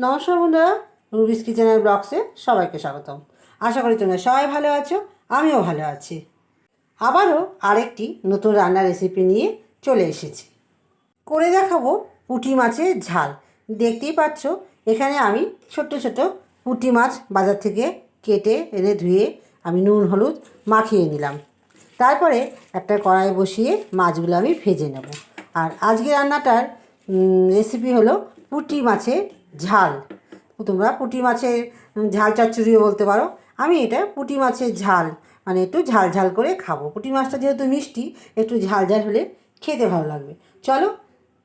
নমস্কার বন্ধুরা, রুবিস কিচেনের ব্লগসে সবাইকে স্বাগতম। আশা করি তোমরা সবাই ভালো আছো, আমিও ভালো আছি। আবারও আরেকটি নতুন রান্নার রেসিপি নিয়ে চলে এসেছি। করে দেখাবো পুঁটি মাছের ঝাল। দেখতেই পাচ্ছ এখানে আমি ছোট ছোট পুঁটি মাছ বাজার থেকে কেটে এনে ধুয়ে আমি নুন হলুদ মাখিয়ে নিলাম। তারপরে একটা কড়াই বসিয়ে মাছগুলো আমি ভেজে নেব। আর আজকে রান্নাটার রেসিপি হলো পুঁটি মাছের ঝাল। তোমরা পুঁটি মাছের ঝাল চচ্চড়িও বলতে পারো। আমি এটা পুঁটি মাছের ঝাল মানে একটু ঝাল ঝাল করে খাবো। পুঁটি মাছটা যেহেতু মিষ্টি, একটু ঝাল ঝাল হলে খেতে ভালো লাগবে। চলো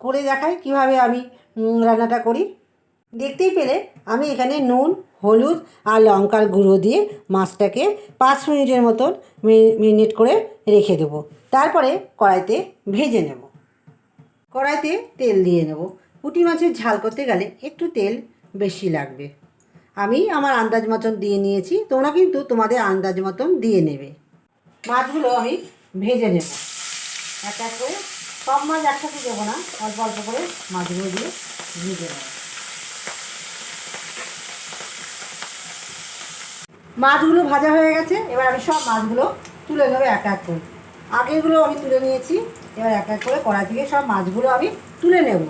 করে দেখাই কিভাবে আমি রান্নাটা করি। দেখতেই পেলে আমি এখানে নুন হলুদ আর লঙ্কার গুঁড়ো দিয়ে মাছটাকে 5 মিনিটের মতন মেরিনেট করে রেখে দেবো। তারপরে কড়াইতে ভেজে নেব। কড়াইতে তেল দিয়ে নেব। পুঁটি মাছের ঝাল করতে গেলে একটু তেল বেশি লাগবে। আমি আমার আন্দাজ মতন দিয়ে নিয়েছি, তোমরা কিন্তু তোমাদের আন্দাজ মতন দিয়ে নেবে। মাছগুলো আমি ভেজে নেব এক এক করে। সব মাছ একসাথে দেবো না, অল্প অল্প করে মাছগুলো দিয়ে ভেজে নেব। মাছগুলো ভাজা হয়ে গেছে, এবার আমি সব মাছগুলো তুলে নেবো এক এক করে। আগেরগুলো আমি তুলে নিয়েছি, এবার এক এক করে কড়াই থেকে সব মাছগুলো আমি তুলে নেব।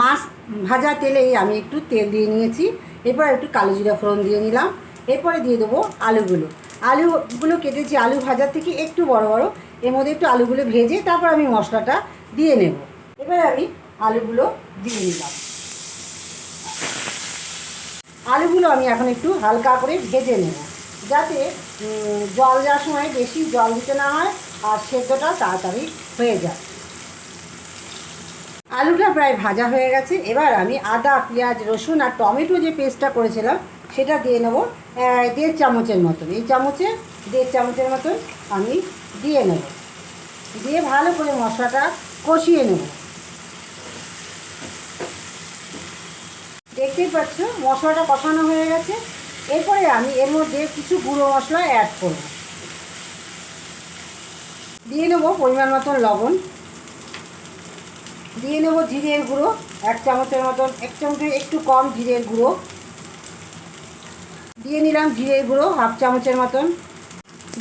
মাছ ভাজা তেলেই আমি একটু তেল দিয়ে নিয়েছি। এরপর একটু কালো জিরা ফোড়ন দিয়ে নিলাম। এরপরে দিয়ে দেবো আলুগুলো কেটেছি আলু ভাজার থেকে একটু বড় বড়। এর মধ্যে একটু আলুগুলো ভেজে তারপর আমি মশলাটা দিয়ে নেব। এবার আমি আলুগুলো দিয়ে নিলাম। আলুগুলো আমি এখন একটু হালকা করে ভেজে নেব, যাতে জল দেওয়ার সময় বেশি জল দিতে না হয় আর সেদ্ধটা তাড়াতাড়ি হয়ে যায়। আলুটা প্রায় ভাজা হয়ে গেছে। এবার আমি আদা পেঁয়াজ রসুন আর টমেটো যে পেস্টটা করেছিলাম সেটা দিয়ে নেবো 1.5 চামচের মতন। এই চামচে 1.5 চামচের মতন আমি দিয়ে নেব। দিয়ে ভালো করে মশলাটা কষিয়ে নেব। দেখতেই পাচ্ছ মশলাটা কষানো হয়ে গেছে। এরপরে আমি এর মধ্যে কিছু গুঁড়ো মশলা অ্যাড করব। দিয়ে নেব পরিমাণ মতন লবণ, দিয়ে নেব জিরের গুঁড়ো 1 চামচের মতন, 1 চামচের একটু কম জিরের গুঁড়ো দিয়ে নিলাম। জিরের গুঁড়ো 1/2 চামচের মতন।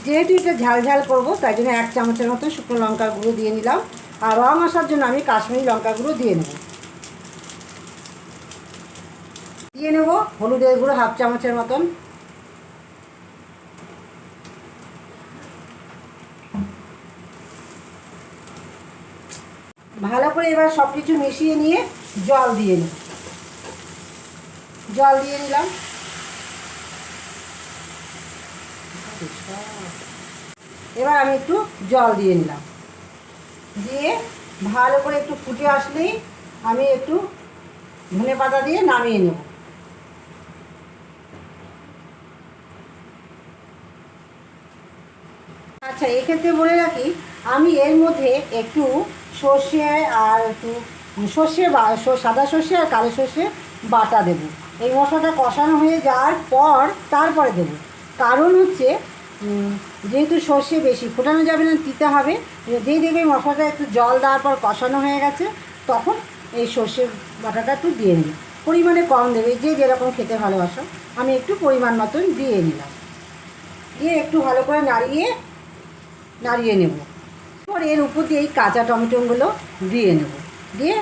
যেহেতু এটা ঝাল ঝাল করবো তাই জন্য 1 চামচের মতন শুকনো লঙ্কার গুঁড়ো দিয়ে নিলাম। আর রং আসার জন্য আমি কাশ্মীরি লঙ্কার গুঁড়ো দিয়ে নেব। দিয়ে নেব হলুদের গুঁড়ো 1/2 চামচের মতন। ভালো করে এবার সব কিছু মিশিয়ে নিয়ে জল দিয়ে নেব। জল দিয়ে নিলাম। এবার আমি একটু জল দিয়ে নিলাম। দিয়ে ভালো করে একটু ফুটে আসলেই আমি একটু ধনেপাতা দিয়ে নামিয়ে নেব। আচ্ছা, এক্ষেত্রে বলে রাখি আমি এর মধ্যে একটু সর্ষে আর একটু সাদা সর্ষে আর কালো সর্ষে বাটা দেবো। এই মশলাটা কষানো হয়ে যাওয়ার পর তারপরে দেবো। কারণ হচ্ছে যেহেতু সর্ষে বেশি ফোটানো যাবে না, দিতে হবে। যেই দেখবে মশলাটা একটু জল দেওয়ার পর কষানো হয়ে গেছে তখন এই সর্ষে বাটাটা একটু দিয়ে নেবে। পরিমাণে কম দেবে, যে যেরকম খেতে ভালোবাসো। আমি একটু পরিমাণ মতন দিয়ে নিলাম। দিয়ে একটু ভালো করে নাড়িয়ে নেব। এরপর এর উপর দিয়ে এই কাঁচা টমেটোগুলো দিয়ে নেব। দিয়ে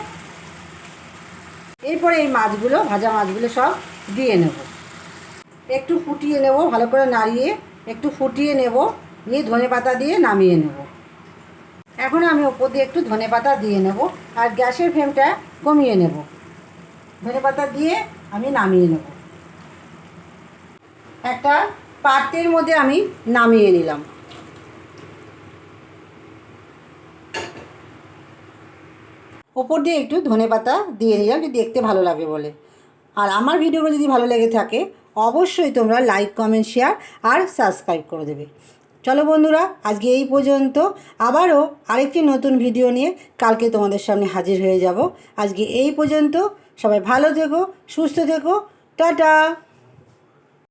এরপরে এই মাছগুলো ভাজা মাছগুলো সব দিয়ে নেব। একটু ফুটিয়ে নেব, ভালো করে নাড়িয়ে একটু ফুটিয়ে নেব। নিয়ে ধনেপাতা দিয়ে নামিয়ে নেব। এখন আমি ওপর দিয়ে একটু ধনেপাতা দিয়ে নেব আর গ্যাসের ফ্লেমটা কমিয়ে নেব। ধনেপাতা দিয়ে আমি নামিয়ে নেব। একটা পাত্রের মধ্যে আমি নামিয়ে নিলাম। ওপর দিয়ে একটু ধনেপাতা দিয়ে নিলাম, যে দেখতে ভালো লাগে বলে। আর আমার ভিডিওগুলো যদি ভালো লেগে থাকে অবশ্যই তোমরা লাইক কমেন্ট শেয়ার আর সাবস্ক্রাইব করে দেবে। চলো বন্ধুরা, আজকে এই পর্যন্ত। আবারও আরেকটি নতুন ভিডিও নিয়ে কালকে তোমাদের সামনে হাজির হয়ে যাব। আজকে এই পর্যন্ত। সবাই ভালো থেকো, সুস্থ থেকো। টাটা।